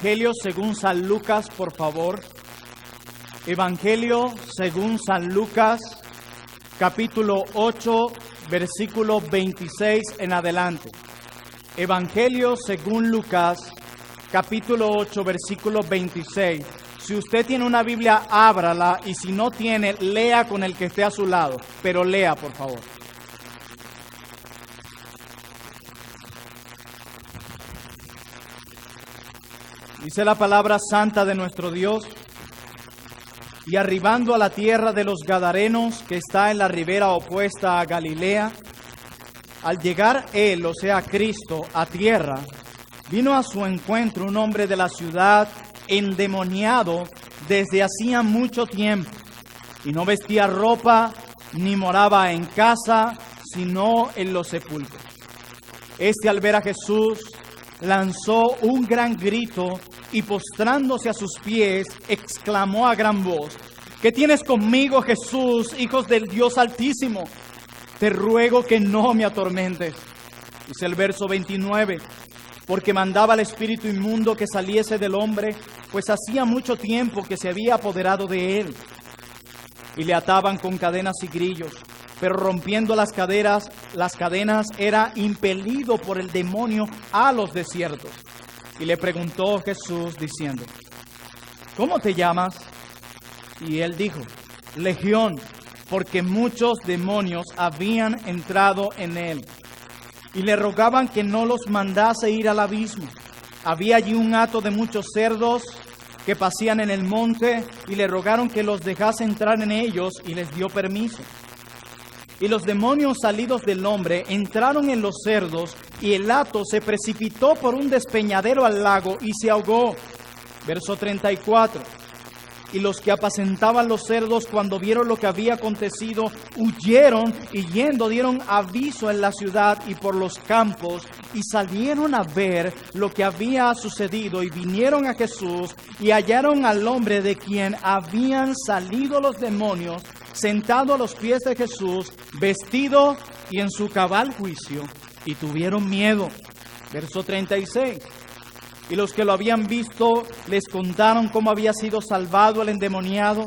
Evangelio según San Lucas, por favor. Evangelio según San Lucas, capítulo 8, versículo 26 en adelante. Evangelio según Lucas, capítulo 8, versículo 26. Si usted tiene una Biblia, ábrala, y si no tiene, lea con el que esté a su lado, pero lea, por favor. Dice la palabra santa de nuestro Dios: y arribando a la tierra de los Gadarenos, que está en la ribera opuesta a Galilea, al llegar él, o sea Cristo, a tierra, vino a su encuentro un hombre de la ciudad endemoniado desde hacía mucho tiempo, y no vestía ropa ni moraba en casa, sino en los sepulcros. Este, al ver a Jesús, lanzó un gran grito y, postrándose a sus pies, exclamó a gran voz: ¿Qué tienes conmigo, Jesús, Hijo del Dios Altísimo? Te ruego que no me atormentes. Dice el verso 29, porque mandaba al espíritu inmundo que saliese del hombre, pues hacía mucho tiempo que se había apoderado de él. Y le ataban con cadenas y grillos, pero rompiendo las cadenas era impelido por el demonio a los desiertos. Y le preguntó Jesús diciendo: ¿cómo te llamas? Y él dijo: Legión, porque muchos demonios habían entrado en él. Y le rogaban que no los mandase ir al abismo. Había allí un hato de muchos cerdos que pasían en el monte, y le rogaron que los dejase entrar en ellos, y les dio permiso. Y los demonios salidos del hombre entraron en los cerdos, y el hato se precipitó por un despeñadero al lago y se ahogó. Verso 34. Y los que apacentaban los cerdos, cuando vieron lo que había acontecido, huyeron, y yendo dieron aviso en la ciudad y por los campos, y salieron a ver lo que había sucedido, y vinieron a Jesús, y hallaron al hombre de quien habían salido los demonios, sentado a los pies de Jesús, vestido y en su cabal juicio, y tuvieron miedo. Verso 36. Y los que lo habían visto les contaron cómo había sido salvado el endemoniado.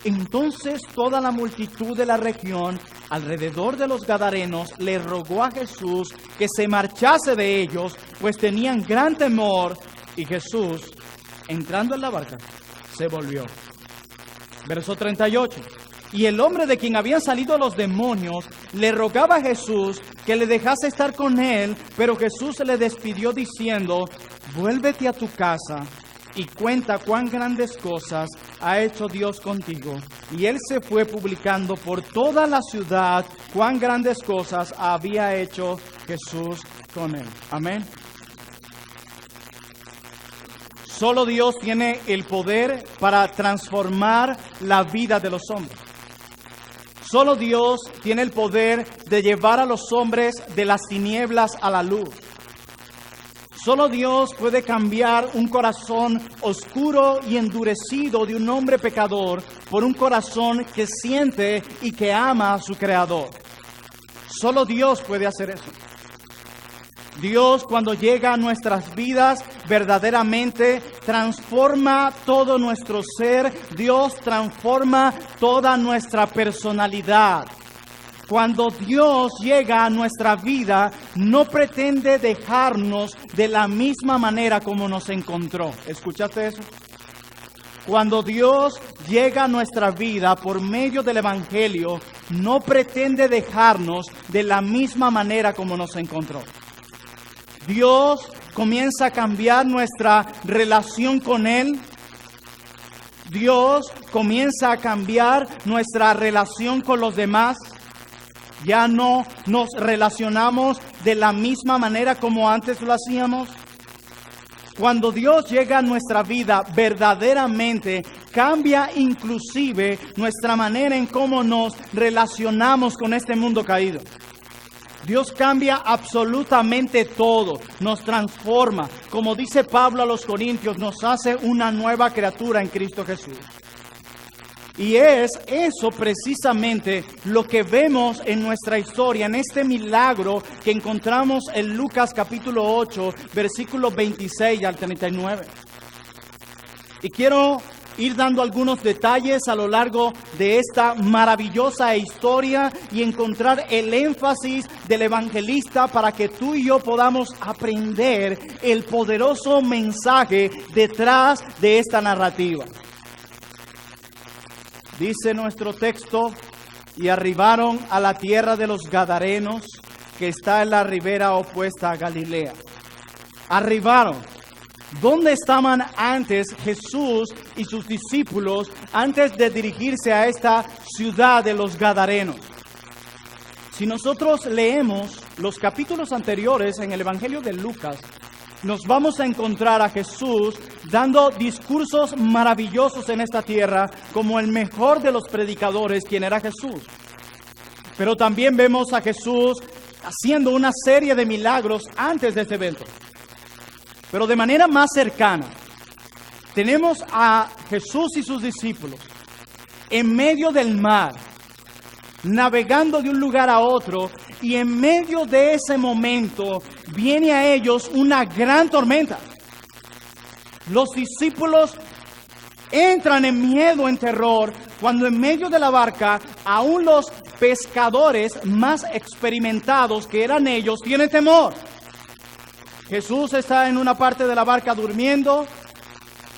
Entonces toda la multitud de la región alrededor de los Gadarenos le rogó a Jesús que se marchase de ellos, pues tenían gran temor. Y Jesús, entrando en la barca, se volvió. Verso 38. Y el hombre de quien habían salido los demonios le rogaba a Jesús que le dejase estar con él, pero Jesús se le despidió diciendo: vuélvete a tu casa y cuenta cuán grandes cosas ha hecho Dios contigo. Y él se fue publicando por toda la ciudad cuán grandes cosas había hecho Jesús con él. Amén. Solo Dios tiene el poder para transformar la vida de los hombres. Solo Dios tiene el poder de llevar a los hombres de las tinieblas a la luz. Solo Dios puede cambiar un corazón oscuro y endurecido de un hombre pecador por un corazón que siente y que ama a su Creador. Solo Dios puede hacer eso. Dios, cuando llega a nuestras vidas, verdaderamente transforma todo nuestro ser. Dios transforma toda nuestra personalidad. Cuando Dios llega a nuestra vida, no pretende dejarnos de la misma manera como nos encontró. ¿Escuchaste eso? Cuando Dios llega a nuestra vida por medio del Evangelio, no pretende dejarnos de la misma manera como nos encontró. Dios comienza a cambiar nuestra relación con Él. Dios comienza a cambiar nuestra relación con los demás. Ya no nos relacionamos de la misma manera como antes lo hacíamos. Cuando Dios llega a nuestra vida, verdaderamente cambia inclusive nuestra manera en cómo nos relacionamos con este mundo caído. Dios cambia absolutamente todo, nos transforma. Como dice Pablo a los Corintios, nos hace una nueva criatura en Cristo Jesús. Y es eso precisamente lo que vemos en nuestra historia, en este milagro que encontramos en Lucas capítulo 8, versículos 26 al 39. Y quiero ir dando algunos detalles a lo largo de esta maravillosa historia y encontrar el énfasis del evangelista para que tú y yo podamos aprender el poderoso mensaje detrás de esta narrativa. Dice nuestro texto: y arribaron a la tierra de los Gadarenos, que está en la ribera opuesta a Galilea. Arribaron. ¿Dónde estaban antes Jesús y sus discípulos antes de dirigirse a esta ciudad de los Gadarenos? Si nosotros leemos los capítulos anteriores en el Evangelio de Lucas, nos vamos a encontrar a Jesús dando discursos maravillosos en esta tierra como el mejor de los predicadores, quien era Jesús. Pero también vemos a Jesús haciendo una serie de milagros antes de este evento. Pero de manera más cercana, tenemos a Jesús y sus discípulos en medio del mar, navegando de un lugar a otro, y en medio de ese momento viene a ellos una gran tormenta. Los discípulos entran en miedo, en terror, cuando en medio de la barca, aún los pescadores más experimentados que eran ellos tienen temor. Jesús está en una parte de la barca durmiendo.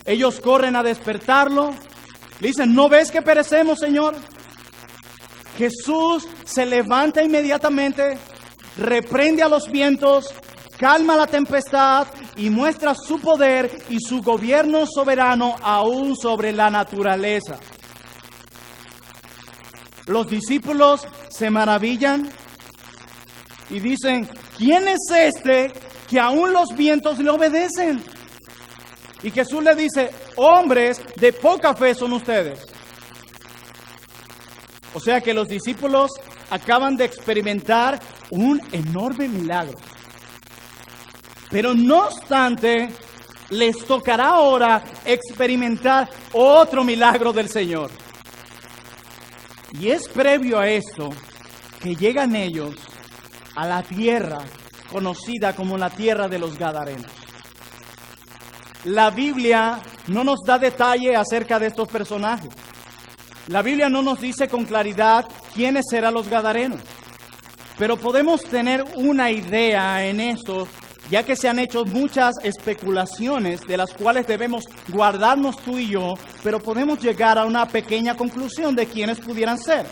Ellos corren a despertarlo. Le dicen: ¿no ves que perecemos, Señor? Jesús se levanta inmediatamente, reprende a los vientos, calma la tempestad y muestra su poder y su gobierno soberano aún sobre la naturaleza. Los discípulos se maravillan y dicen: ¿quién es este que aún los vientos le obedecen? Y Jesús le dice: hombres de poca fe son ustedes. O sea que los discípulos acaban de experimentar un enorme milagro. Pero no obstante, les tocará ahora experimentar otro milagro del Señor. Y es previo a esto que llegan ellos a la tierra conocida como la tierra de los Gadarenos. La Biblia no nos da detalle acerca de estos personajes. La Biblia no nos dice con claridad quiénes serán los Gadarenos. Pero podemos tener una idea en esto, ya que se han hecho muchas especulaciones de las cuales debemos guardarnos tú y yo, pero podemos llegar a una pequeña conclusión de quiénes pudieran ser.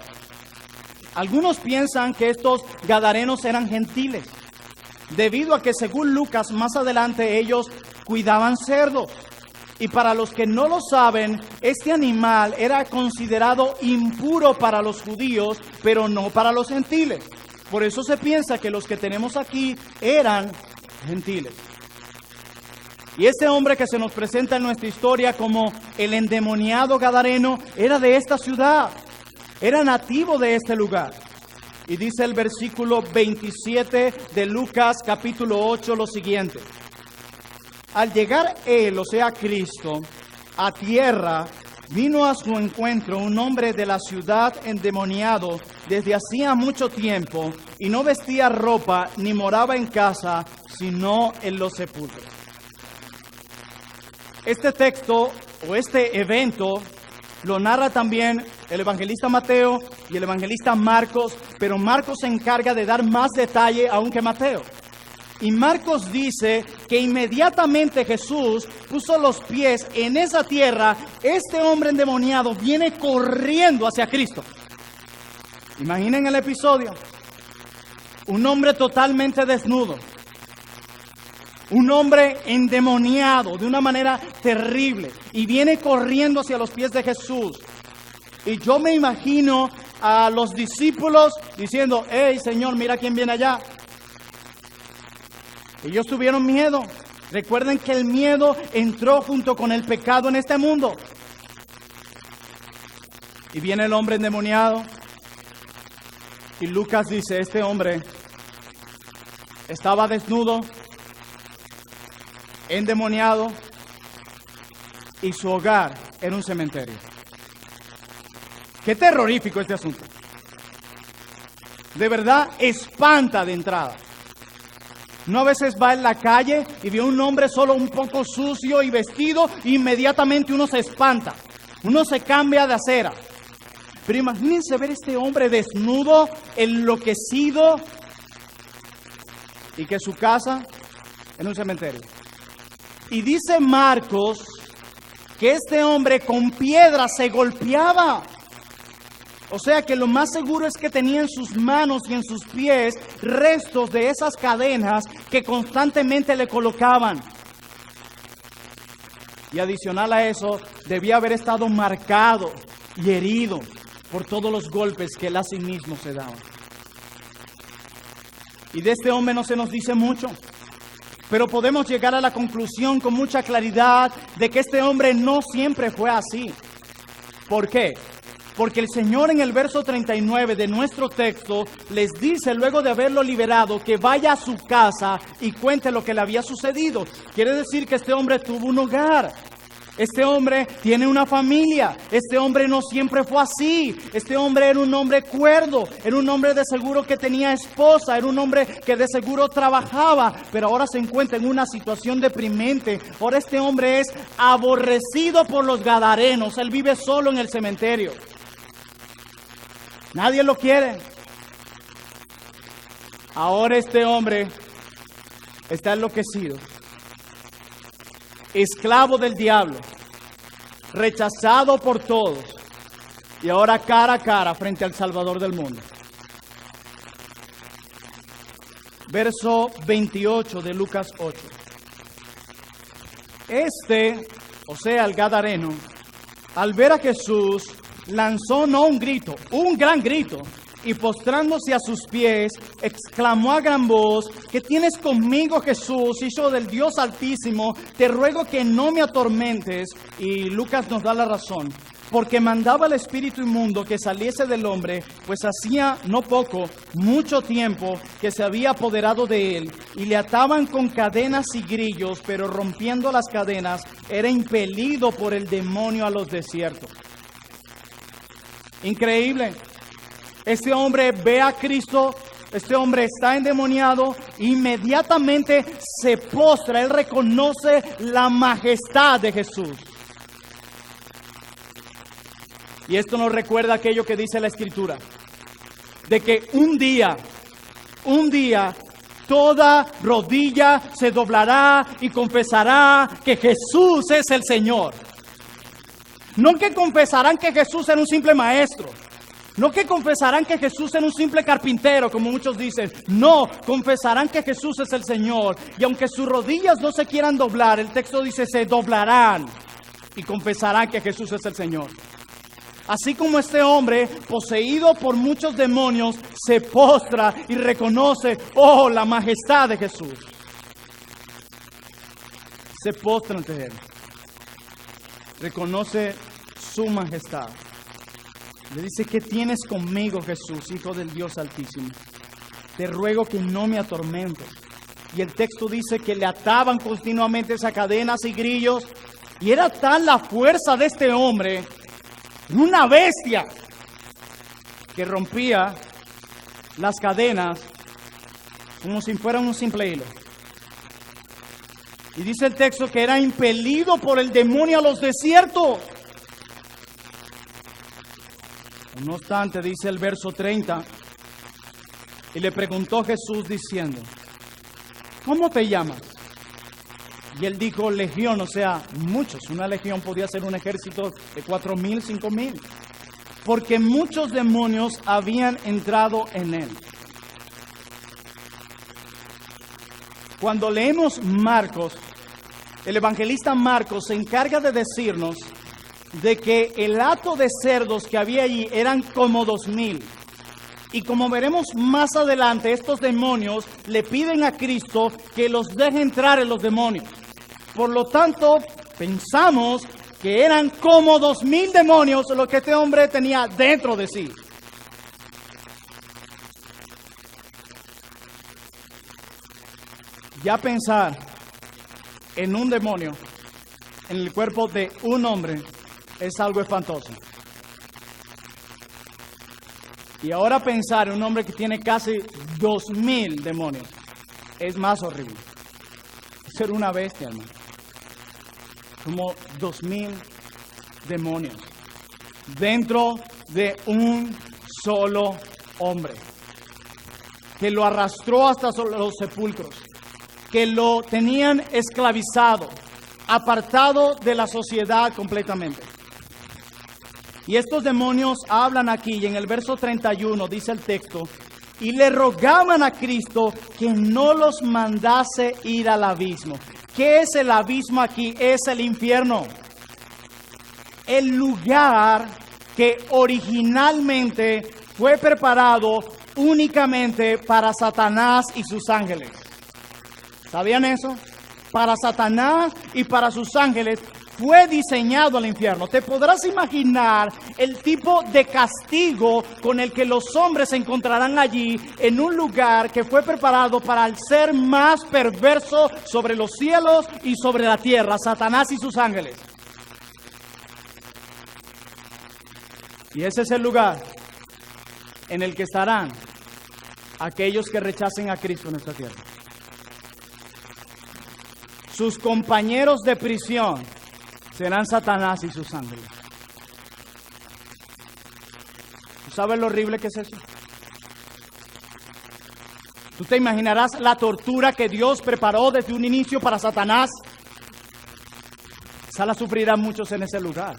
Algunos piensan que estos Gadarenos eran gentiles, debido a que según Lucas más adelante ellos cuidaban cerdos. Y para los que no lo saben, este animal era considerado impuro para los judíos, pero no para los gentiles. Por eso se piensa que los que tenemos aquí eran gentiles. Y este hombre que se nos presenta en nuestra historia como el endemoniado gadareno era de esta ciudad, era nativo de este lugar. Y dice el versículo 27 de Lucas capítulo 8 lo siguiente: al llegar él, o sea Cristo, a tierra, vino a su encuentro un hombre de la ciudad endemoniado desde hacía mucho tiempo, y no vestía ropa ni moraba en casa, sino en los sepulcros. Este texto o este evento lo narra también el evangelista Mateo y el evangelista Marcos, pero Marcos se encarga de dar más detalle aún que Mateo. Y Marcos dice que inmediatamente Jesús puso los pies en esa tierra, este hombre endemoniado viene corriendo hacia Cristo. Imaginen el episodio. Un hombre totalmente desnudo. Un hombre endemoniado de una manera terrible. Y viene corriendo hacia los pies de Jesús. Y yo me imagino a los discípulos diciendo: hey, Señor, mira quién viene allá. Ellos tuvieron miedo. Recuerden que el miedo entró junto con el pecado en este mundo. Y viene el hombre endemoniado. Y Lucas dice: este hombre estaba desnudo, endemoniado, y su hogar era un cementerio. Qué terrorífico este asunto. De verdad espanta de entrada. No, a veces va en la calle y ve a un hombre solo un poco sucio y vestido, e inmediatamente uno se espanta, uno se cambia de acera. Pero imagínense ver este hombre desnudo, enloquecido, y que su casa en un cementerio. Y dice Marcos que este hombre con piedras se golpeaba. O sea que lo más seguro es que tenía en sus manos y en sus pies restos de esas cadenas que constantemente le colocaban. Y adicional a eso, debía haber estado marcado y herido por todos los golpes que él a sí mismo se daba. Y de este hombre no se nos dice mucho, pero podemos llegar a la conclusión con mucha claridad de que este hombre no siempre fue así. ¿Por qué? Porque el Señor en el verso 39 de nuestro texto les dice, luego de haberlo liberado, que vaya a su casa y cuente lo que le había sucedido. Quiere decir que este hombre tuvo un hogar. Este hombre tiene una familia. Este hombre no siempre fue así. Este hombre era un hombre cuerdo. Era un hombre de seguro que tenía esposa. Era un hombre que de seguro trabajaba. Pero ahora se encuentra en una situación deprimente. Ahora este hombre es aborrecido por los gadarenos. Él vive solo en el cementerio. Nadie lo quiere. Ahora este hombre está enloquecido, esclavo del diablo, rechazado por todos, y ahora cara a cara frente al Salvador del mundo. Verso 28 de Lucas 8. O sea, el gadareno, al ver a Jesús, lanzó no un grito, un gran grito, y postrándose a sus pies, exclamó a gran voz: ¿Qué tienes conmigo, Jesús, Hijo del Dios Altísimo? Te ruego que no me atormentes. Y Lucas nos da la razón, porque mandaba al espíritu inmundo que saliese del hombre, pues hacía no poco, mucho tiempo, que se había apoderado de él, y le ataban con cadenas y grillos, pero rompiendo las cadenas, era impelido por el demonio a los desiertos. Increíble. Este hombre ve a Cristo, este hombre está endemoniado, inmediatamente se postra, él reconoce la majestad de Jesús. Y esto nos recuerda aquello que dice la Escritura, de que un día, toda rodilla se doblará y confesará que Jesús es el Señor. No que confesarán que Jesús era un simple maestro. No que confesarán que Jesús era un simple carpintero, como muchos dicen. No, confesarán que Jesús es el Señor. Y aunque sus rodillas no se quieran doblar, el texto dice se doblarán y confesarán que Jesús es el Señor. Así como este hombre, poseído por muchos demonios, se postra y reconoce, oh, la majestad de Jesús. Se postra ante él. Reconoce su majestad. Le dice: ¿qué tienes conmigo, Jesús, Hijo del Dios Altísimo? Te ruego que no me atormentes. Y el texto dice que le ataban continuamente esas cadenas y grillos. Y era tal la fuerza de este hombre, una bestia, que rompía las cadenas como si fueran un simple hilo. Y dice el texto que era impelido por el demonio a los desiertos. No obstante, dice el verso 30, y le preguntó Jesús diciendo: ¿cómo te llamas? Y él dijo: legión, o sea, muchos. Una legión podía ser un ejército de 4,000, 5,000. Porque muchos demonios habían entrado en él. Cuando leemos Marcos, el evangelista Marcos se encarga de decirnos de que el hato de cerdos que había allí eran como 2,000. Y como veremos más adelante, estos demonios le piden a Cristo que los deje entrar en los demonios. Por lo tanto, pensamos que eran como 2,000 demonios lo que este hombre tenía dentro de sí. Ya pensar en un demonio en el cuerpo de un hombre es algo espantoso. Y ahora pensar en un hombre que tiene casi 2,000 demonios es más horrible. Ser una bestia, hermano. Como 2,000 demonios dentro de un solo hombre, que lo arrastró hasta los sepulcros, que lo tenían esclavizado, apartado de la sociedad completamente. Y estos demonios hablan aquí, y en el verso 31 dice el texto, y le rogaban a Cristo que no los mandase ir al abismo. ¿Qué es el abismo aquí? Es el infierno. El lugar que originalmente fue preparado únicamente para Satanás y sus ángeles. ¿Sabían eso? Para Satanás y para sus ángeles fue diseñado el infierno. Te podrás imaginar el tipo de castigo con el que los hombres se encontrarán allí, en un lugar que fue preparado para el ser más perverso sobre los cielos y sobre la tierra, Satanás y sus ángeles. Y ese es el lugar en el que estarán aquellos que rechacen a Cristo en esta tierra. Sus compañeros de prisión serán Satanás y sus ángeles. ¿Sabes lo horrible que es eso? ¿Tú te imaginarás la tortura que Dios preparó desde un inicio para Satanás? Esa la sufrirán muchos en ese lugar.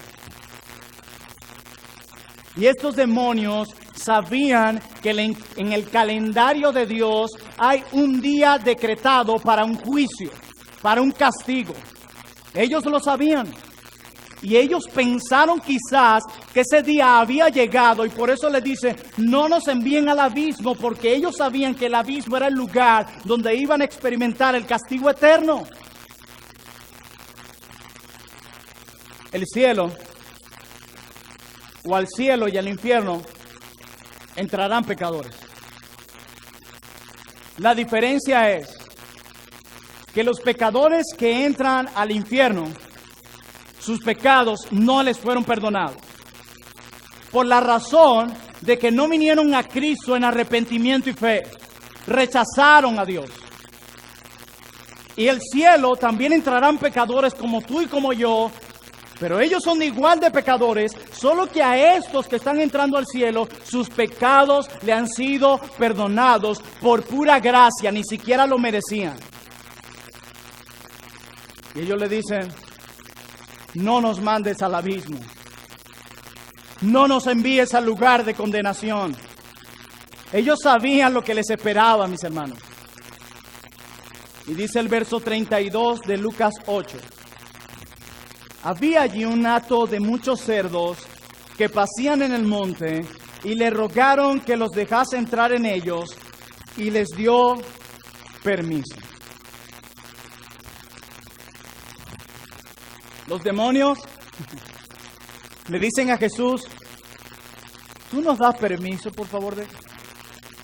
Y estos demonios sabían que en el calendario de Dios hay un día decretado para un juicio, para un castigo. Ellos lo sabían. Y ellos pensaron quizás que ese día había llegado, y por eso les dice, no nos envíen al abismo, porque ellos sabían que el abismo era el lugar donde iban a experimentar el castigo eterno. El cielo, o al cielo y al infierno, entrarán pecadores. La diferencia es que los pecadores que entran al infierno, sus pecados no les fueron perdonados, por la razón de que no vinieron a Cristo en arrepentimiento y fe, rechazaron a Dios. Y el cielo también entrarán pecadores como tú y como yo, pero ellos son igual de pecadores, solo que a estos que están entrando al cielo, sus pecados le han sido perdonados por pura gracia, ni siquiera lo merecían. Y ellos le dicen, no nos mandes al abismo, no nos envíes al lugar de condenación. Ellos sabían lo que les esperaba, mis hermanos. Y dice el verso 32 de Lucas 8. Había allí un hato de muchos cerdos que pasían en el monte y le rogaron que los dejase entrar en ellos, y les dio permiso. Los demonios le dicen a Jesús, ¿tú nos das permiso, por favor, de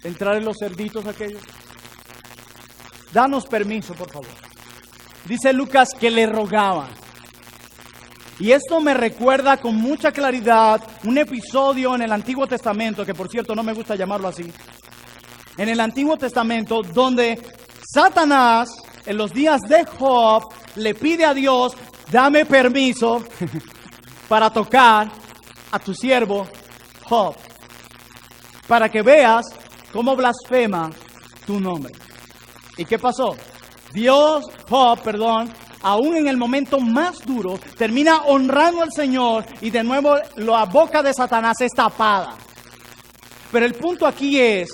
entrar en los cerditos aquellos? Danos permiso, por favor. Dice Lucas que le rogaban. Y esto me recuerda con mucha claridad un episodio en el Antiguo Testamento, que por cierto no me gusta llamarlo así. En el Antiguo Testamento, donde Satanás, en los días de Job, le pide a Dios, dame permiso para tocar a tu siervo Job, para que veas cómo blasfema tu nombre. ¿Y qué pasó? Job, aún en el momento más duro, termina honrando al Señor, y de nuevo la boca de Satanás es tapada. Pero el punto aquí es,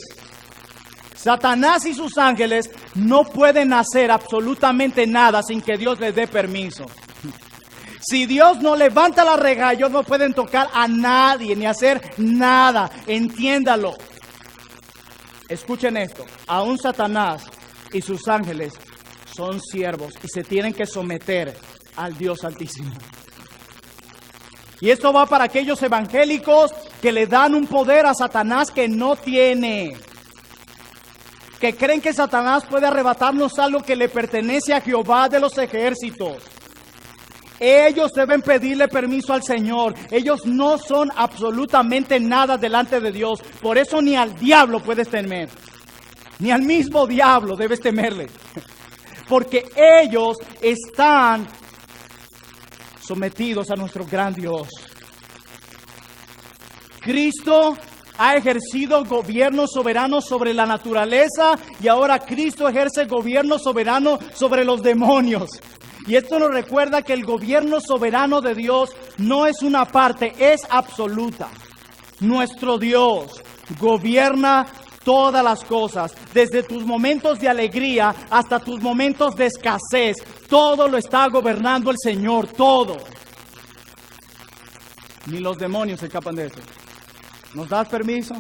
Satanás y sus ángeles no pueden hacer absolutamente nada sin que Dios les dé permiso. Si Dios no levanta la reja, ellos no pueden tocar a nadie ni hacer nada. Entiéndalo. Escuchen esto. Aún Satanás y sus ángeles son siervos y se tienen que someter al Dios Altísimo. Y esto va para aquellos evangélicos que le dan un poder a Satanás que no tiene. Que creen que Satanás puede arrebatarnos algo que le pertenece a Jehová de los ejércitos. Ellos deben pedirle permiso al Señor. Ellos no son absolutamente nada delante de Dios. Por eso ni al diablo puedes temer. Ni al mismo diablo debes temerle, porque ellos están sometidos a nuestro gran Dios. Cristo ha ejercido gobierno soberano sobre la naturaleza y ahora Cristo ejerce gobierno soberano sobre los demonios. Y esto nos recuerda que el gobierno soberano de Dios no es una parte, es absoluta. Nuestro Dios gobierna todas las cosas, desde tus momentos de alegría hasta tus momentos de escasez. Todo lo está gobernando el Señor, todo. Ni los demonios se escapan de eso. ¿Nos das permiso?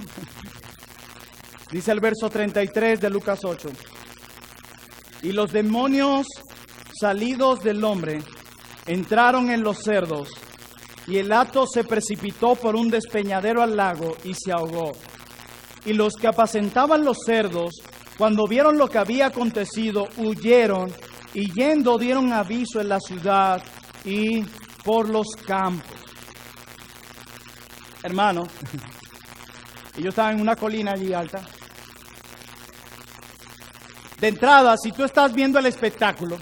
Dice el verso 33 de Lucas 8. Y los demonios salidos del hombre entraron en los cerdos, y el hato se precipitó por un despeñadero al lago y se ahogó. Y los que apacentaban los cerdos, cuando vieron lo que había acontecido, huyeron, y yendo dieron aviso en la ciudad y por los campos. Hermano, yo estaba en una colina allí alta. De entrada, si tú estás viendo el espectáculo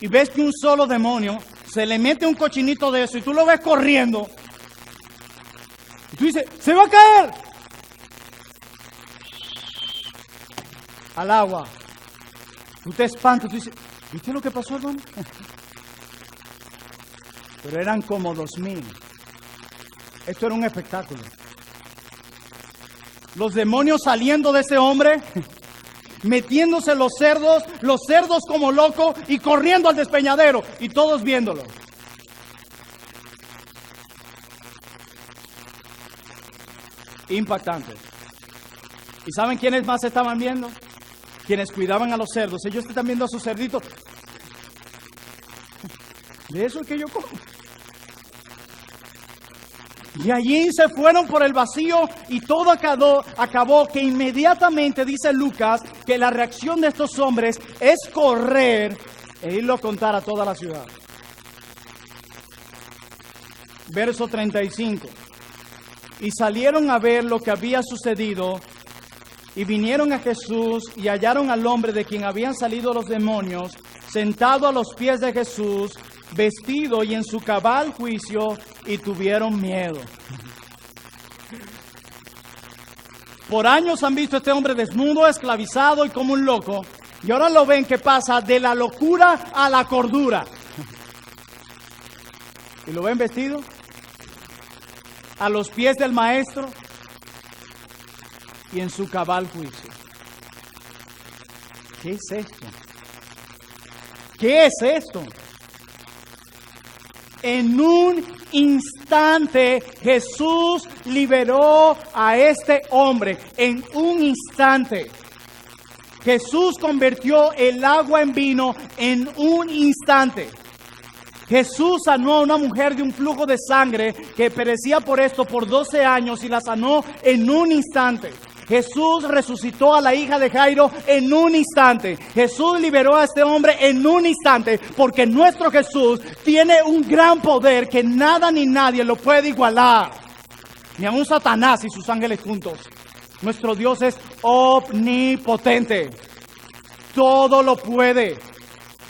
y ves que un solo demonio se le mete un cochinito de eso y tú lo ves corriendo, y tú dices, ¡se va a caer! Al agua. Tú te espantas, tú dices, ¿viste lo que pasó, hermano? Pero eran como 2,000. Esto era un espectáculo. Los demonios saliendo de ese hombre, metiéndose los cerdos como locos y corriendo al despeñadero y todos viéndolo. Impactante. ¿Y saben quiénes más estaban viendo? Quienes cuidaban a los cerdos. Ellos están viendo a sus cerditos. De eso es que yo como. Y allí se fueron por el vacío y todo acabó que inmediatamente, dice Lucas, que la reacción de estos hombres es correr e irlo a contar a toda la ciudad. Verso 35. Y salieron a ver lo que había sucedido y vinieron a Jesús y hallaron al hombre de quien habían salido los demonios, sentado a los pies de Jesús, vestido y en su cabal juicio, y tuvieron miedo. Por años han visto a este hombre desnudo, esclavizado y como un loco, y ahora lo ven que pasa de la locura a la cordura. ¿Y lo ven vestido? A los pies del maestro y en su cabal juicio. ¿Qué es esto? ¿Qué es esto? En un instante Jesús liberó a este hombre. En un instante. Jesús convirtió el agua en vino en un instante. Jesús sanó a una mujer de un flujo de sangre que perecía por esto por 12 años y la sanó en un instante. Jesús resucitó a la hija de Jairo en un instante. Jesús liberó a este hombre en un instante, porque nuestro Jesús tiene un gran poder que nada ni nadie lo puede igualar. Ni aun Satanás y sus ángeles juntos. Nuestro Dios es omnipotente. Todo lo puede.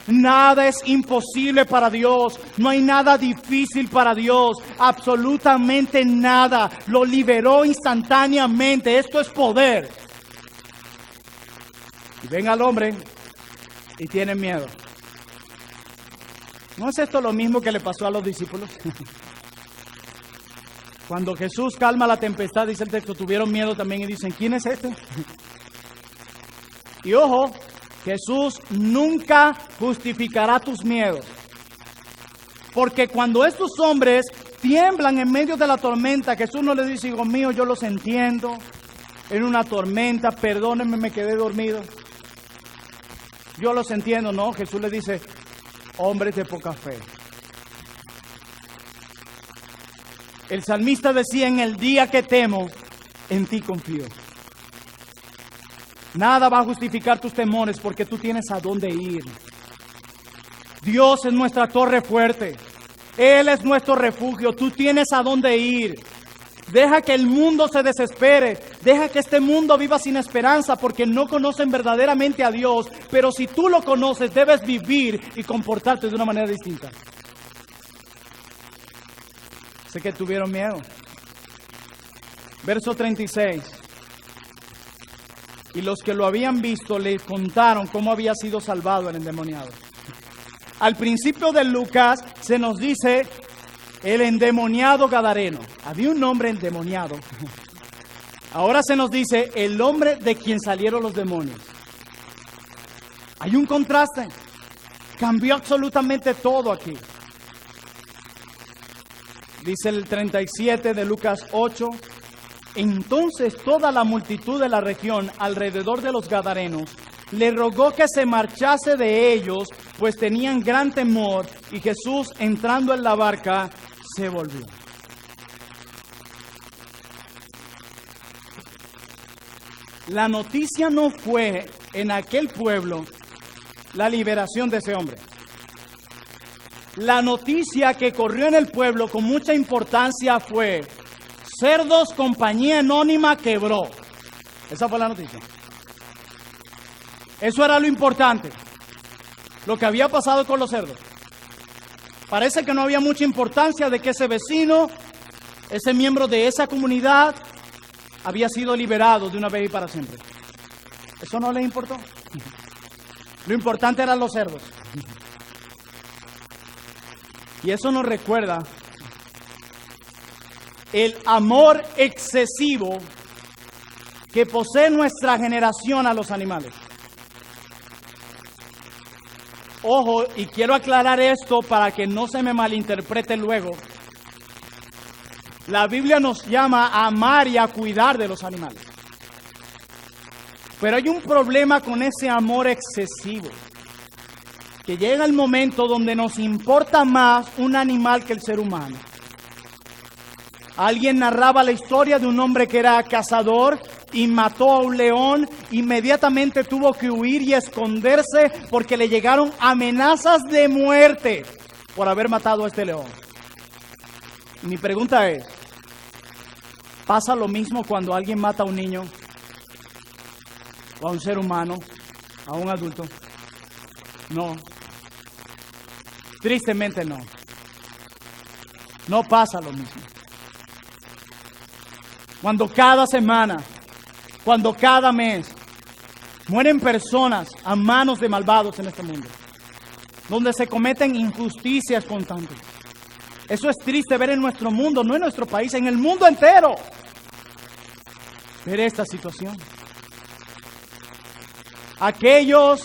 Nada es imposible para Dios. No hay nada difícil para Dios. Absolutamente nada. Lo liberó instantáneamente. Esto es poder. Y ven al hombre y tienen miedo. ¿No es esto lo mismo que le pasó a los discípulos? Cuando Jesús calma la tempestad, dice el texto, tuvieron miedo también y dicen, ¿quién es este? Y ojo, Jesús nunca justificará tus miedos. Porque cuando estos hombres tiemblan en medio de la tormenta, Jesús no les dice, hijo mío, yo los entiendo. En una tormenta, perdónenme, me quedé dormido. Yo los entiendo, no. Jesús les dice, hombres de poca fe. El salmista decía, en el día que temo, en ti confío. Nada va a justificar tus temores porque tú tienes a dónde ir. Dios es nuestra torre fuerte. Él es nuestro refugio. Tú tienes a dónde ir. Deja que el mundo se desespere. Deja que este mundo viva sin esperanza porque no conocen verdaderamente a Dios. Pero si tú lo conoces, debes vivir y comportarte de una manera distinta. Sé que tuvieron miedo. Verso 36. Y los que lo habían visto le contaron cómo había sido salvado el endemoniado. Al principio de Lucas se nos dice el endemoniado gadareno. Había un hombre endemoniado. Ahora se nos dice el hombre de quien salieron los demonios. Hay un contraste. Cambió absolutamente todo aquí. Dice el 37 de Lucas 8. Entonces toda la multitud de la región alrededor de los gadarenos le rogó que se marchase de ellos, pues tenían gran temor, y Jesús, entrando en la barca, se volvió. La noticia no fue en aquel pueblo la liberación de ese hombre. La noticia que corrió en el pueblo con mucha importancia fue: Cerdos, compañía anónima, quebró. Esa fue la noticia. Eso era lo importante. Lo que había pasado con los cerdos. Parece que no había mucha importancia de que ese vecino, ese miembro de esa comunidad, había sido liberado de una vez y para siempre. Eso no les importó. Lo importante eran los cerdos. Y eso nos recuerda el amor excesivo que posee nuestra generación a los animales. Ojo, y quiero aclarar esto para que no se me malinterprete luego. La Biblia nos llama a amar y a cuidar de los animales. Pero hay un problema con ese amor excesivo. Que llega el momento donde nos importa más un animal que el ser humano. Alguien narraba la historia de un hombre que era cazador y mató a un león. Inmediatamente tuvo que huir y esconderse porque le llegaron amenazas de muerte por haber matado a este león. Y mi pregunta es, ¿pasa lo mismo cuando alguien mata a un niño? ¿O a un ser humano? ¿A un adulto? No. Tristemente no. No pasa lo mismo. Cuando cada semana, cuando cada mes mueren personas a manos de malvados en este mundo, donde se cometen injusticias constantes. Eso es triste ver en nuestro mundo, no en nuestro país, en el mundo entero. Ver esta situación. Aquellos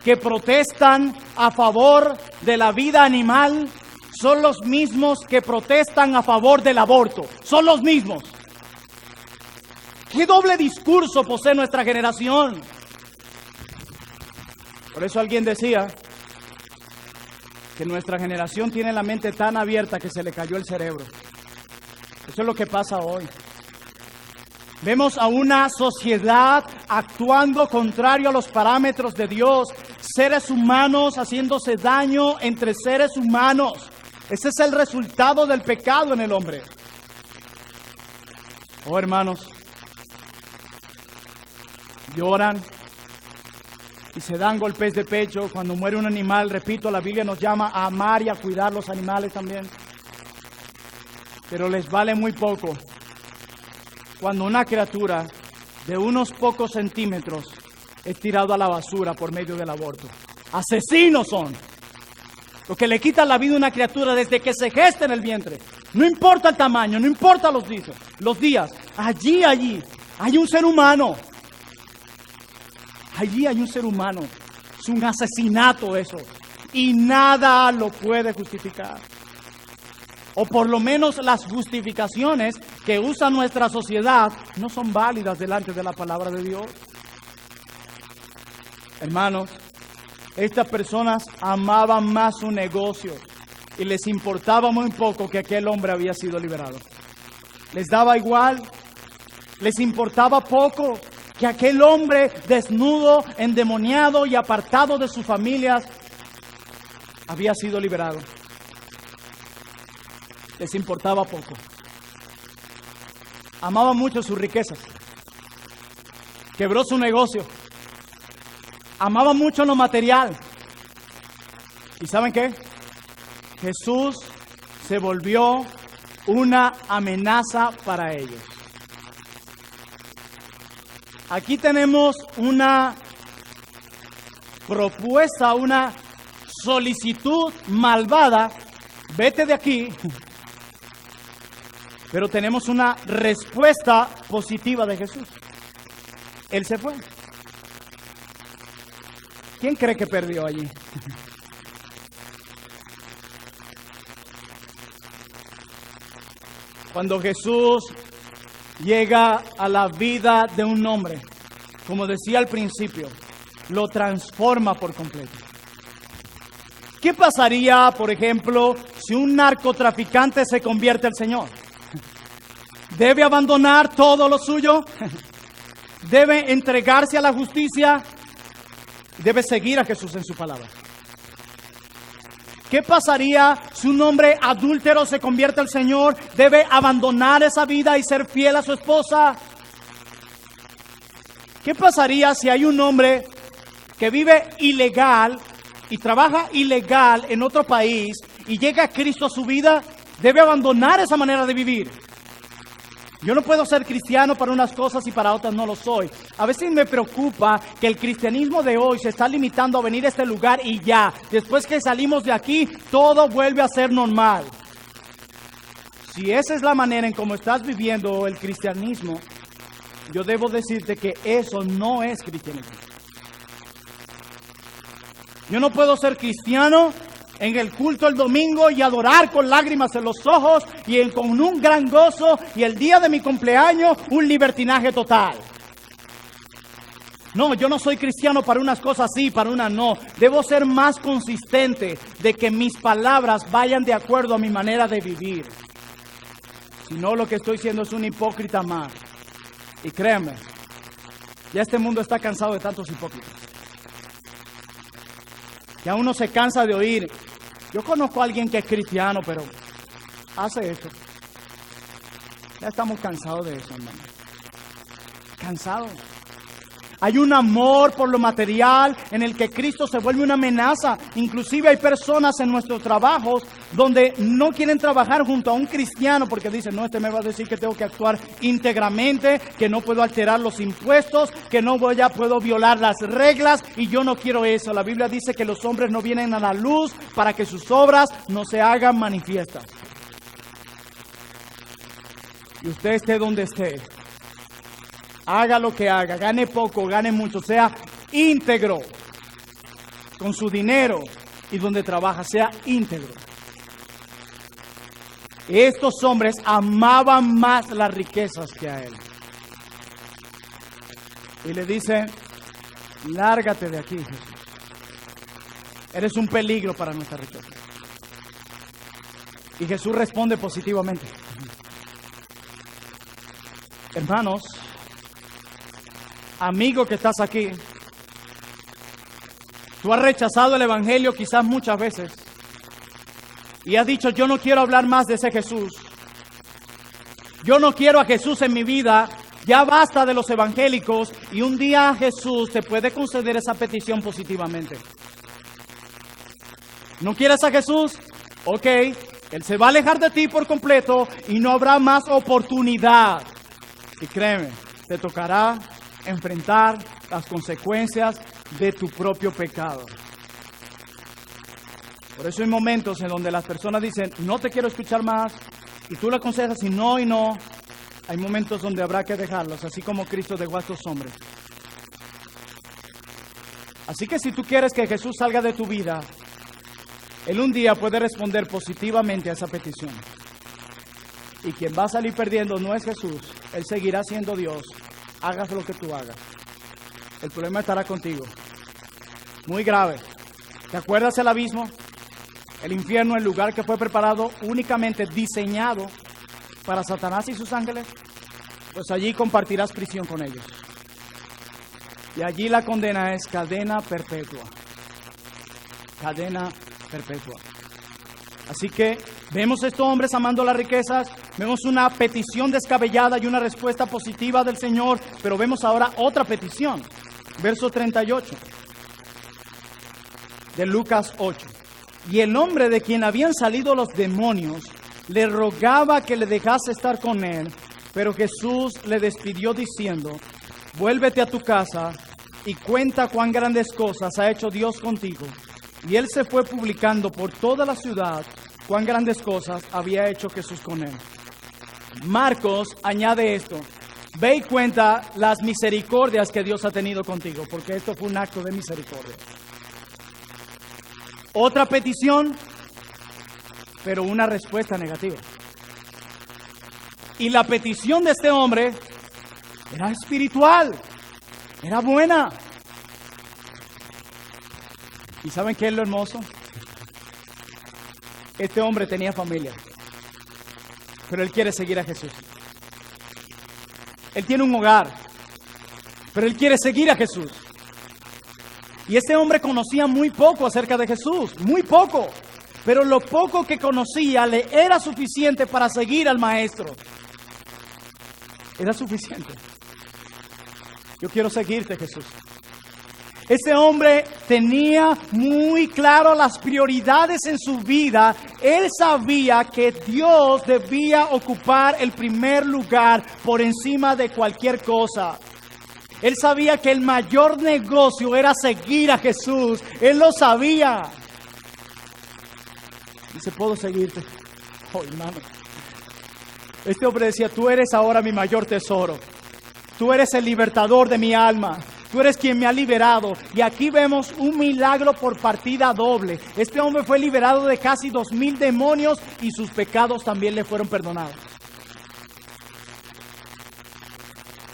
que protestan a favor de la vida animal son los mismos que protestan a favor del aborto. Son los mismos. ¿Qué doble discurso posee nuestra generación? Por eso alguien decía que nuestra generación tiene la mente tan abierta que se le cayó el cerebro. Eso es lo que pasa hoy. Vemos a una sociedad actuando contrario a los parámetros de Dios, seres humanos haciéndose daño entre seres humanos. Ese es el resultado del pecado en el hombre. Oh, hermanos, lloran y se dan golpes de pecho cuando muere un animal. Repito, la Biblia nos llama a amar y a cuidar los animales también. Pero les vale muy poco cuando una criatura de unos pocos centímetros es tirado a la basura por medio del aborto. Asesinos son. Lo que le quita la vida a una criatura desde que se gesta en el vientre. No importa el tamaño, no importa los días. Allí hay un ser humano. Allí hay un ser humano. Es un asesinato eso. Y nada lo puede justificar. O por lo menos las justificaciones que usa nuestra sociedad no son válidas delante de la palabra de Dios. Hermanos, estas personas amaban más su negocio y les importaba muy poco que aquel hombre había sido liberado. Les daba igual, les importaba poco que aquel hombre desnudo, endemoniado y apartado de sus familias había sido liberado. Les importaba poco. Amaban mucho sus riquezas. quebró su negocio, amaba mucho lo material. ¿Y saben qué? Jesús se volvió una amenaza para ellos. Aquí tenemos una propuesta, una solicitud malvada. Vete de aquí. Pero tenemos una respuesta positiva de Jesús. Él se fue. ¿Quién cree que perdió allí? Cuando Jesús llega a la vida de un hombre, como decía al principio, lo transforma por completo. ¿Qué pasaría, por ejemplo, si un narcotraficante se convierte al Señor? ¿Debe abandonar todo lo suyo? ¿Debe entregarse a la justicia? ¿Debe seguir a Jesús en su palabra? ¿Qué pasaría si un hombre adúltero se convierte al Señor? ¿Debe abandonar esa vida y ser fiel a su esposa? ¿Qué pasaría si hay un hombre que vive ilegal y trabaja ilegal en otro país y llega a Cristo a su vida? ¿Debe abandonar esa manera de vivir? Yo no puedo ser cristiano para unas cosas y para otras no lo soy. A veces me preocupa que el cristianismo de hoy se está limitando a venir a este lugar y ya. Después que salimos de aquí, todo vuelve a ser normal. Si esa es la manera en cómo estás viviendo el cristianismo, yo debo decirte que eso no es cristianismo. Yo no puedo ser cristiano en el culto el domingo y adorar con lágrimas en los ojos y con un gran gozo, y el día de mi cumpleaños un libertinaje total. No, yo no soy cristiano para unas cosas sí, para unas no. Debo ser más consistente de que mis palabras vayan de acuerdo a mi manera de vivir. Si no, lo que estoy siendo es un hipócrita más. Y créanme, ya este mundo está cansado de tantos hipócritas. Ya uno se cansa de oír. Yo conozco a alguien que es cristiano, pero hace esto. Ya estamos cansados de eso, hermano. Cansados. Hay un amor por lo material en el que Cristo se vuelve una amenaza. Inclusive hay personas en nuestros trabajos donde no quieren trabajar junto a un cristiano porque dicen, no, este me va a decir que tengo que actuar íntegramente, que no puedo alterar los impuestos, que no puedo violar las reglas, y yo no quiero eso. La Biblia dice que los hombres no vienen a la luz para que sus obras no se hagan manifiestas. Y usted esté donde esté, haga lo que haga, gane poco, gane mucho, sea íntegro con su dinero y donde trabaja, sea íntegro. Estos hombres amaban más las riquezas que a él. Y le dicen, lárgate de aquí, Jesús. Eres un peligro para nuestra riqueza. Y Jesús responde positivamente. Hermanos, amigo que estás aquí, tú has rechazado el evangelio quizás muchas veces y has dicho, yo no quiero hablar más de ese Jesús, yo no quiero a Jesús en mi vida, ya basta de los evangélicos. Y un día Jesús te puede conceder esa petición positivamente. ¿No quieres a Jesús? Ok, Él se va a alejar de ti por completo y no habrá más oportunidad. Y créeme, te tocará enfrentar las consecuencias de tu propio pecado. Por eso hay momentos en donde las personas dicen, no te quiero escuchar más, y tú le aconsejas y no. Hay momentos donde habrá que dejarlos, así como Cristo dejó a estos hombres. Así que si tú quieres que Jesús salga de tu vida, Él un día puede responder positivamente a esa petición. Y quien va a salir perdiendo no es Jesús, Él seguirá siendo Dios. Hagas lo que tú hagas. El problema estará contigo. Muy grave. ¿Te acuerdas del abismo? El infierno, el lugar que fue preparado únicamente diseñado para Satanás y sus ángeles. Pues allí compartirás prisión con ellos. Y allí la condena es cadena perpetua. Cadena perpetua. Así que Vemos a estos hombres amando las riquezas, vemos una petición descabellada y una respuesta positiva del Señor, pero vemos ahora otra petición. Verso 38 de Lucas 8. Y el hombre de quien habían salido los demonios le rogaba que le dejase estar con él, pero Jesús le despidió diciendo: vuélvete a tu casa y cuenta cuán grandes cosas ha hecho Dios contigo. Y él se fue publicando por toda la ciudad cuán grandes cosas había hecho Jesús con él. Marcos añade esto: ve y cuenta las misericordias que Dios ha tenido contigo, porque esto fue un acto de misericordia. Otra petición, pero una respuesta negativa. Y la petición de este hombre era espiritual, era buena. ¿Y saben qué es lo hermoso? Este hombre tenía familia, pero él quiere seguir a Jesús. Él tiene un hogar, pero él quiere seguir a Jesús. Y este hombre conocía muy poco acerca de Jesús, muy poco. Pero lo poco que conocía le era suficiente para seguir al Maestro. Era suficiente. Yo quiero seguirte, Jesús. Este hombre tenía muy claro las prioridades en su vida. Él sabía que Dios debía ocupar el primer lugar por encima de cualquier cosa. Él sabía que el mayor negocio era seguir a Jesús. Él lo sabía. Dice: puedo seguirte. Oh, hermano. Este hombre decía: tú eres ahora mi mayor tesoro. Tú eres el libertador de mi alma. Tú eres quien me ha liberado. Y aquí vemos un milagro por partida doble. Este hombre fue liberado de casi 2,000 demonios y sus pecados también le fueron perdonados.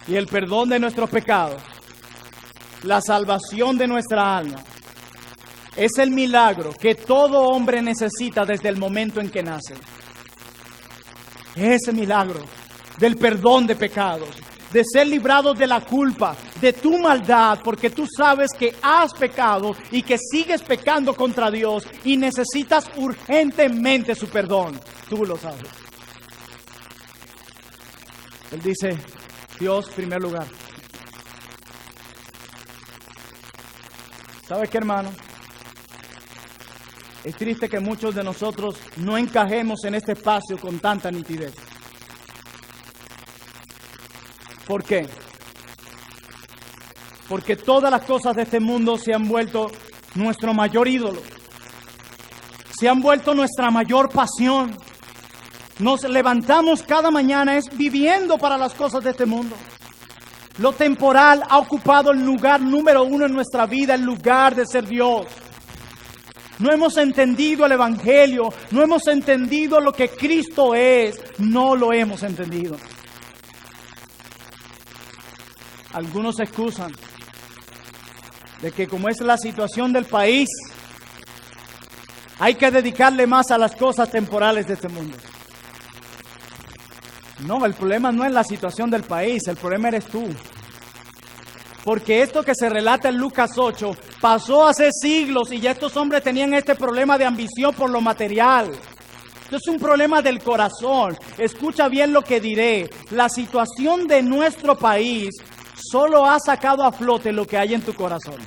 Y el perdón de nuestros pecados, la salvación de nuestra alma, es el milagro que todo hombre necesita desde el momento en que nace. Ese milagro del perdón de pecados, de ser librado de la culpa, de tu maldad, porque tú sabes que has pecado y que sigues pecando contra Dios y necesitas urgentemente su perdón. Tú lo sabes. Él dice: Dios, primer lugar. ¿Sabes qué, hermano? Es triste que muchos de nosotros no encajemos en este espacio con tanta nitidez. ¿Por qué? Porque todas las cosas de este mundo se han vuelto nuestro mayor ídolo. Se han vuelto nuestra mayor pasión. Nos levantamos cada mañana viviendo para las cosas de este mundo. Lo temporal ha ocupado el lugar número 1 en nuestra vida, el lugar de ser Dios. No hemos entendido el Evangelio, no hemos entendido lo que Cristo es, no lo hemos entendido. Algunos se excusan de que como es la situación del país, hay que dedicarle más a las cosas temporales de este mundo. No, el problema no es la situación del país, el problema eres tú. Porque esto que se relata en Lucas 8 pasó hace siglos y ya estos hombres tenían este problema de ambición por lo material. Esto es un problema del corazón. Escucha bien lo que diré. La situación de nuestro país solo ha sacado a flote lo que hay en tu corazón.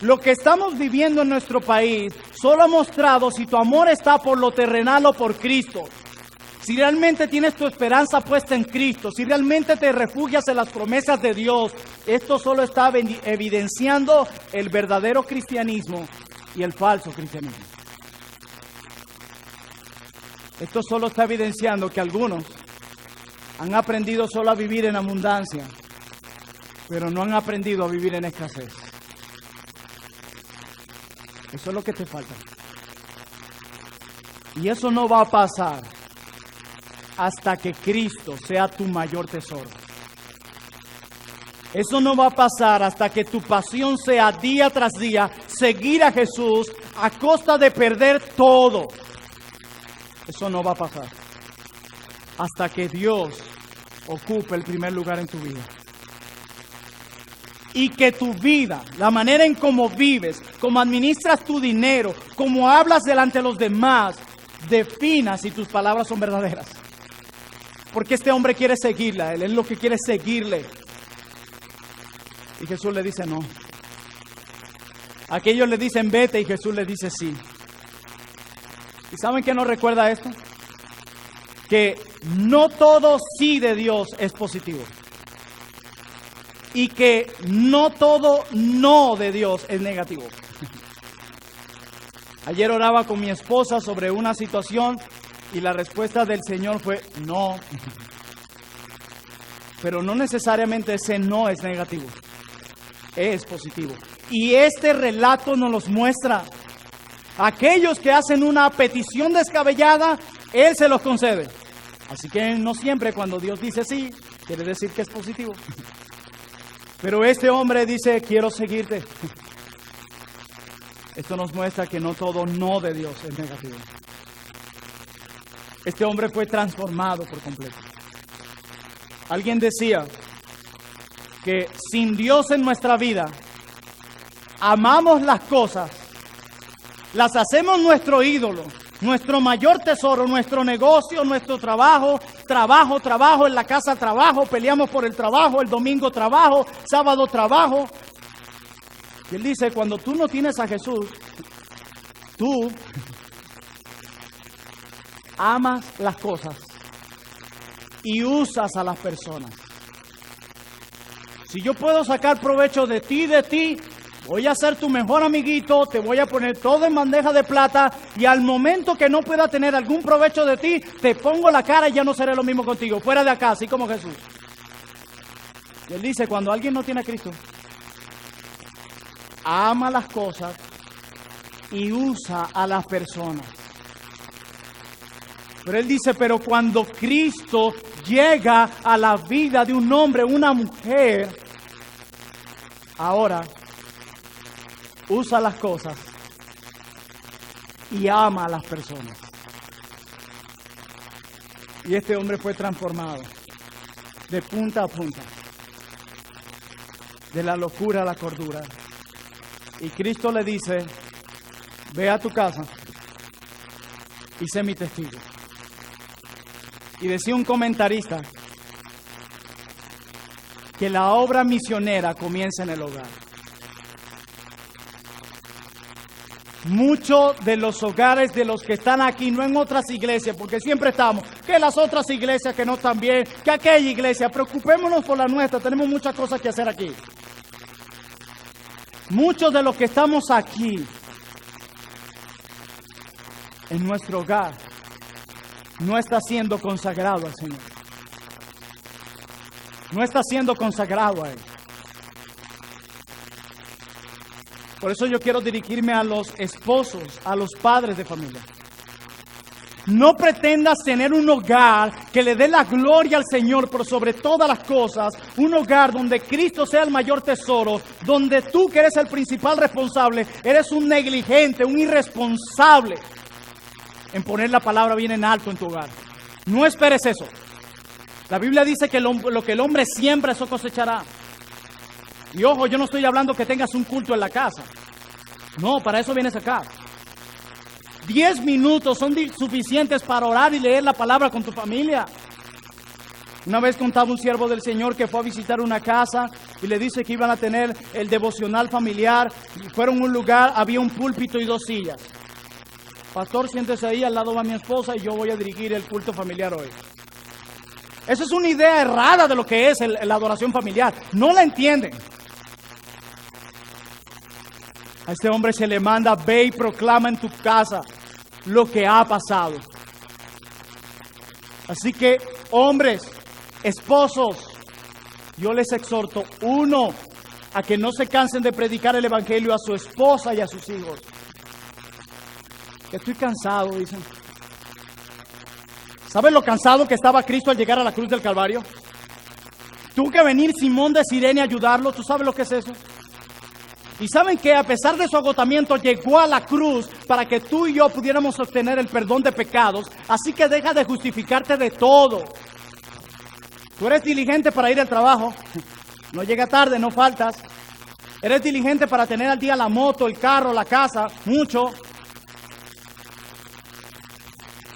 Lo que estamos viviendo en nuestro país solo ha mostrado si tu amor está por lo terrenal o por Cristo. Si realmente tienes tu esperanza puesta en Cristo, si realmente te refugias en las promesas de Dios, esto solo está evidenciando el verdadero cristianismo y el falso cristianismo. Esto solo está evidenciando que algunos han aprendido solo a vivir en abundancia, pero no han aprendido a vivir en escasez. Eso es lo que te falta. Y eso no va a pasar hasta que Cristo sea tu mayor tesoro. Eso no va a pasar hasta que tu pasión sea día tras día seguir a Jesús a costa de perder todo. Eso no va a pasar hasta que Dios ocupe el primer lugar en tu vida. Y que tu vida, la manera en cómo vives, cómo administras tu dinero, cómo hablas delante de los demás, defina si tus palabras son verdaderas. Porque este hombre quiere seguirla, él es lo que quiere seguirle. Y Jesús le dice no. Aquellos le dicen vete y Jesús le dice sí. ¿Y saben qué nos recuerda esto? Que no todo sí de Dios es positivo. Y que no todo no de Dios es negativo. Ayer oraba con mi esposa sobre una situación y la respuesta del Señor fue no. Pero no necesariamente ese no es negativo. Es positivo. Y este relato nos los muestra. Aquellos que hacen una petición descabellada, Él se los concede. Así que no siempre cuando Dios dice sí, quiere decir que es positivo. Pero este hombre dice, quiero seguirte. Esto nos muestra que no todo no de Dios es negativo. Este hombre fue transformado por completo. Alguien decía que sin Dios en nuestra vida, amamos las cosas, las hacemos nuestro ídolo, nuestro mayor tesoro, nuestro negocio, nuestro trabajo, en la casa trabajo, peleamos por el trabajo, el domingo trabajo, sábado trabajo. Y él dice, cuando tú no tienes a Jesús, tú amas las cosas y usas a las personas. Si yo puedo sacar provecho de ti, voy a ser tu mejor amiguito, te voy a poner todo en bandeja de plata y al momento que no pueda tener algún provecho de ti, te pongo la cara y ya no seré lo mismo contigo. Fuera de acá, así como Jesús. Y él dice, cuando alguien no tiene a Cristo, ama las cosas y usa a las personas. Pero él dice, pero cuando Cristo llega a la vida de un hombre, una mujer, ahora usa las cosas y ama a las personas. Y este hombre fue transformado de punta a punta, de la locura a la cordura. Y Cristo le dice, ve a tu casa y sé mi testigo. Y decía un comentarista que la obra misionera comienza en el hogar. Muchos de los hogares de los que están aquí, no en otras iglesias, porque siempre estamos, que las otras iglesias que no están bien, que aquella iglesia, preocupémonos por la nuestra, tenemos muchas cosas que hacer aquí. Muchos de los que estamos aquí, en nuestro hogar, no está siendo consagrado al Señor. No está siendo consagrado a Él. Por eso yo quiero dirigirme a los esposos, a los padres de familia. No pretendas tener un hogar que le dé la gloria al Señor por sobre todas las cosas. Un hogar donde Cristo sea el mayor tesoro. Donde tú, que eres el principal responsable, eres un negligente, un irresponsable en poner la palabra bien en alto en tu hogar. No esperes eso. La Biblia dice que lo que el hombre siembra, eso cosechará. Y ojo, yo no estoy hablando que tengas un culto en la casa. No, para eso vienes acá. 10 minutos son suficientes para orar y leer la palabra con tu familia. Una vez contaba un siervo del Señor que fue a visitar una casa y le dice que iban a tener el devocional familiar. Fueron a un lugar, había un púlpito y 2 sillas. Pastor, siéntese ahí, al lado va mi esposa y yo voy a dirigir el culto familiar hoy. Esa es una idea errada de lo que es la adoración familiar. No la entienden. A este hombre se le manda, ve y proclama en tu casa lo que ha pasado. Así que, hombres, esposos, yo les exhorto, uno, a que no se cansen de predicar el evangelio a su esposa y a sus hijos. Que estoy cansado, dicen. ¿Sabes lo cansado que estaba Cristo al llegar a la cruz del Calvario? Tuvo que venir Simón de Cirene a ayudarlo. ¿Tú sabes lo que es eso? Y saben que a pesar de su agotamiento llegó a la cruz para que tú y yo pudiéramos obtener el perdón de pecados. Así que deja de justificarte de todo. Tú eres diligente para ir al trabajo. No llega tarde, no faltas. Eres diligente para tener al día la moto, el carro, la casa, mucho.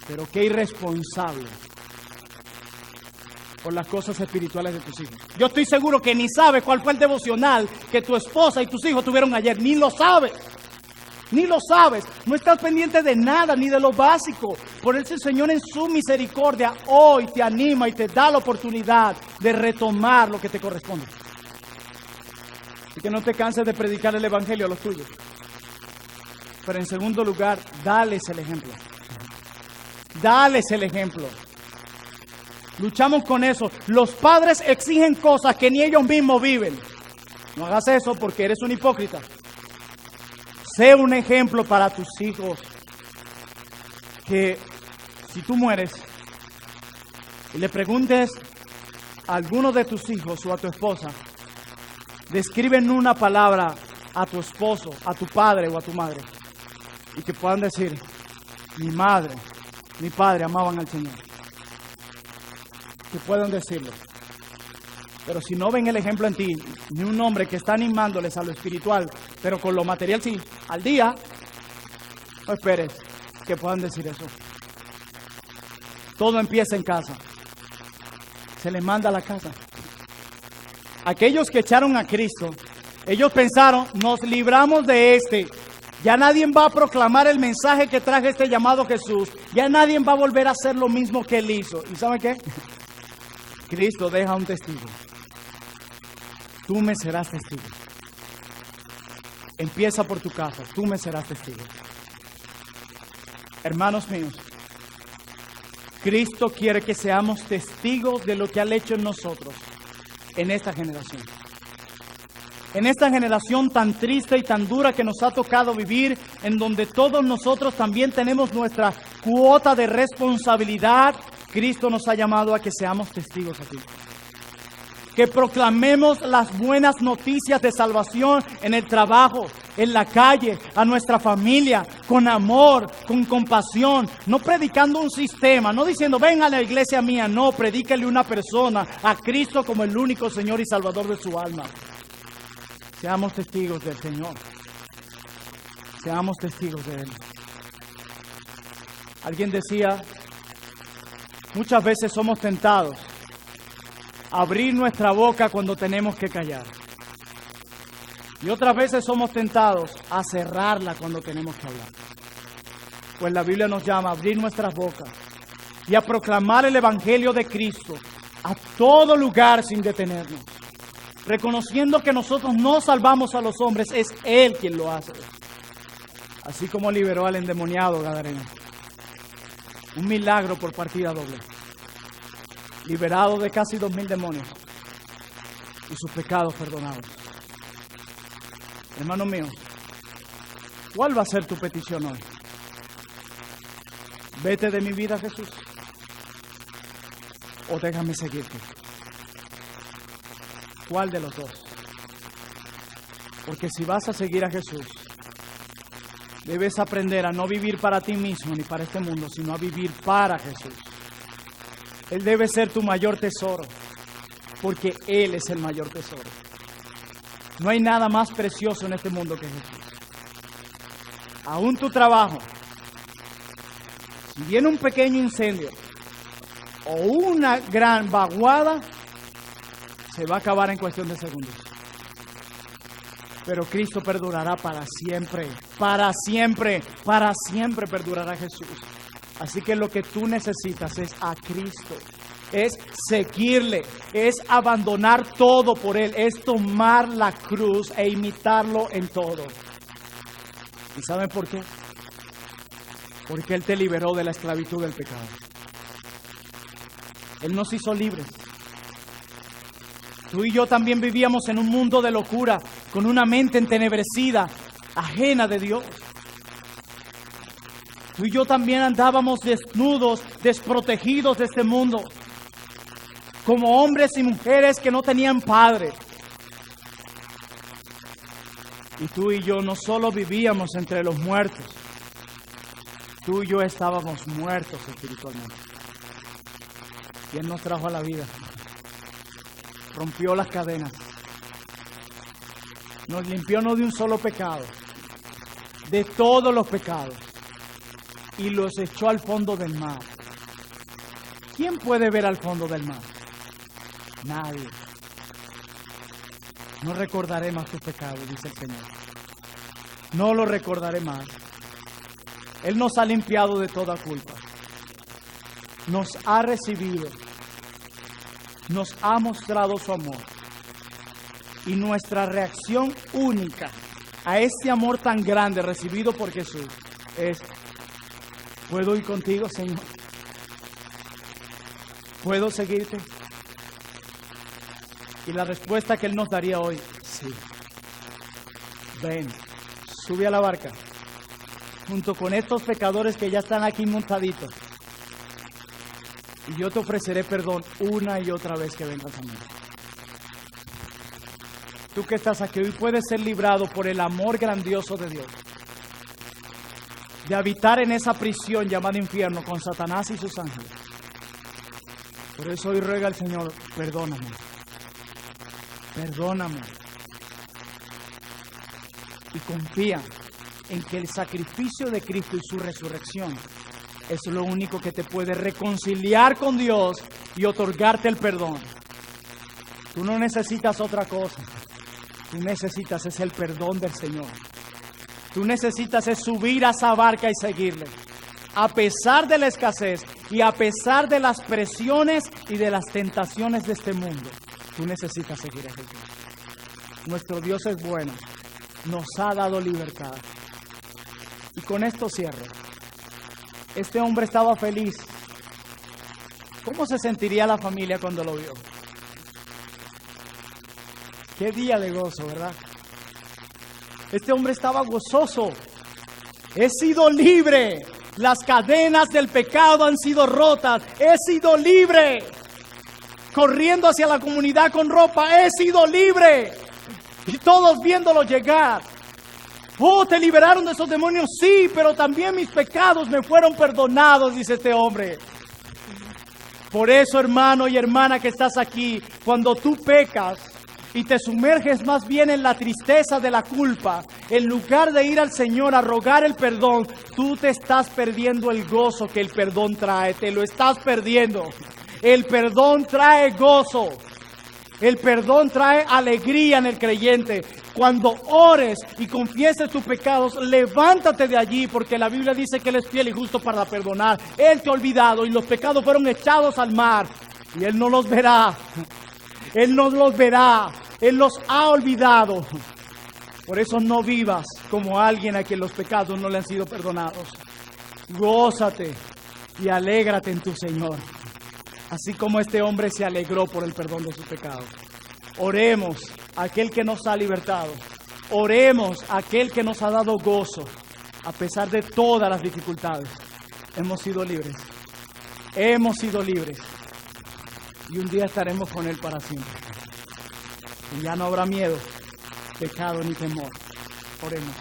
Pero qué irresponsable por las cosas espirituales de tus hijos. Yo estoy seguro que ni sabes cuál fue el devocional que tu esposa y tus hijos tuvieron ayer. Ni lo sabes. Ni lo sabes. No estás pendiente de nada, ni de lo básico. Por eso el Señor en su misericordia hoy te anima y te da la oportunidad de retomar lo que te corresponde. Y que no te canses de predicar el Evangelio a los tuyos. Pero en segundo lugar, dales el ejemplo. Dales el ejemplo. Luchamos con eso. Los padres exigen cosas que ni ellos mismos viven. No hagas eso porque eres un hipócrita. Sé un ejemplo para tus hijos. Que si tú mueres y le preguntes a alguno de tus hijos o a tu esposa, describen una palabra a tu esposo, a tu padre o a tu madre, y que puedan decir: mi madre, mi padre amaban al Señor. Que puedan decirlo. Pero si no ven el ejemplo en ti, ni un hombre que está animándoles a lo espiritual, pero con lo material sí, al día, no esperes que puedan decir eso. Todo empieza en casa. Se les manda a la casa. Aquellos que echaron a Cristo, ellos pensaron: nos libramos de este. Ya nadie va a proclamar el mensaje que traje este llamado Jesús. Ya nadie va a volver a hacer lo mismo que él hizo. ¿Y saben qué? Cristo deja un testigo. Tú me serás testigo. Empieza por tu casa. Tú me serás testigo. Hermanos míos, Cristo quiere que seamos testigos de lo que ha hecho en nosotros, en esta generación. En esta generación tan triste y tan dura que nos ha tocado vivir, en donde todos nosotros también tenemos nuestra cuota de responsabilidad, Cristo nos ha llamado a que seamos testigos aquí. Que proclamemos las buenas noticias de salvación en el trabajo, en la calle, a nuestra familia, con amor, con compasión, no predicando un sistema, no diciendo ven a la iglesia mía, no, predíquele una persona, a Cristo como el único Señor y Salvador de su alma. Seamos testigos del Señor. Seamos testigos de Él. Alguien decía, muchas veces somos tentados a abrir nuestra boca cuando tenemos que callar. Y otras veces somos tentados a cerrarla cuando tenemos que hablar. Pues la Biblia nos llama a abrir nuestras bocas y a proclamar el Evangelio de Cristo a todo lugar sin detenernos. Reconociendo que nosotros no salvamos a los hombres, es Él quien lo hace. Así como liberó al endemoniado gadareno. Un milagro por partida doble. Liberado de casi 2,000 demonios y sus pecados perdonados. Hermano mío, ¿cuál va a ser tu petición hoy? Vete de mi vida, Jesús, o déjame seguirte. ¿Cuál de los dos? Porque si vas a seguir a Jesús, debes aprender a no vivir para ti mismo ni para este mundo, sino a vivir para Jesús. Él debe ser tu mayor tesoro, porque Él es el mayor tesoro. No hay nada más precioso en este mundo que Jesús. Aún tu trabajo, si viene un pequeño incendio o una gran vaguada, se va a acabar en cuestión de segundos. Pero Cristo perdurará para siempre, para siempre, para siempre perdurará Jesús. Así que lo que tú necesitas es a Cristo, es seguirle, es abandonar todo por Él, es tomar la cruz e imitarlo en todo. ¿Y saben por qué? Porque Él te liberó de la esclavitud del pecado. Él nos hizo libres. Tú y yo también vivíamos en un mundo de locura, con una mente entenebrecida, ajena de Dios. Tú y yo también andábamos desnudos, desprotegidos de este mundo, como hombres y mujeres que no tenían padre. Y tú y yo no solo vivíamos entre los muertos, tú y yo estábamos muertos espiritualmente. Y Él nos trajo a la vida. Rompió las cadenas. Nos limpió no de un solo pecado, de todos los pecados. y los echó al fondo del mar. ¿Quién puede ver al fondo del mar? Nadie. No recordaré más tu pecado, dice el Señor. No lo recordaré más. Él nos ha limpiado de toda culpa. Nos ha recibido. Nos ha mostrado su amor. Y nuestra reacción única a este amor tan grande recibido por Jesús es: ¿puedo ir contigo, Señor? ¿Puedo seguirte? Y la respuesta que Él nos daría hoy: sí. Ven, sube a la barca, junto con estos pecadores que ya están aquí montaditos, y yo te ofreceré perdón una y otra vez que vengas a mí. Tú que estás aquí hoy puedes ser librado por el amor grandioso de Dios, de habitar en esa prisión llamada infierno con Satanás y sus ángeles. Por eso hoy ruega al Señor: perdóname, perdóname. Y confía en que el sacrificio de Cristo y su resurrección es lo único que te puede reconciliar con Dios y otorgarte el perdón. Tú no necesitas otra cosa. Tú necesitas es el perdón del Señor. Tú necesitas es subir a esa barca y seguirle. A pesar de la escasez y a pesar de las presiones y de las tentaciones de este mundo, tú necesitas seguir a Jesús. Nuestro Dios es bueno. Nos ha dado libertad. Y con esto cierro. Este hombre estaba feliz. ¿Cómo se sentiría la familia cuando lo vio? Qué día de gozo, ¿verdad? Este hombre estaba gozoso. He sido libre. Las cadenas del pecado han sido rotas. He sido libre. Corriendo hacia la comunidad con ropa. He sido libre. Y todos viéndolo llegar. Oh, ¿te liberaron de esos demonios? Sí, pero también mis pecados me fueron perdonados, dice este hombre. Por eso, hermano y hermana que estás aquí, cuando tú pecas y te sumerges más bien en la tristeza de la culpa, en lugar de ir al Señor a rogar el perdón, tú te estás perdiendo el gozo que el perdón trae. Te lo estás perdiendo. El perdón trae gozo. El perdón trae alegría en el creyente. Cuando ores y confieses tus pecados, levántate de allí, porque la Biblia dice que Él es fiel y justo para perdonar. Él te ha olvidado y los pecados fueron echados al mar y Él no los verá. Él no los verá. Él los ha olvidado. Por eso no vivas como alguien a quien los pecados no le han sido perdonados. Gózate y alégrate en tu Señor, así como este hombre se alegró por el perdón de sus pecados. Oremos a aquel que nos ha libertado. Oremos a aquel que nos ha dado gozo. A pesar de todas las dificultades, hemos sido libres. Hemos sido libres. Y un día estaremos con Él para siempre. Y ya no habrá miedo, pecado ni temor. Oremos.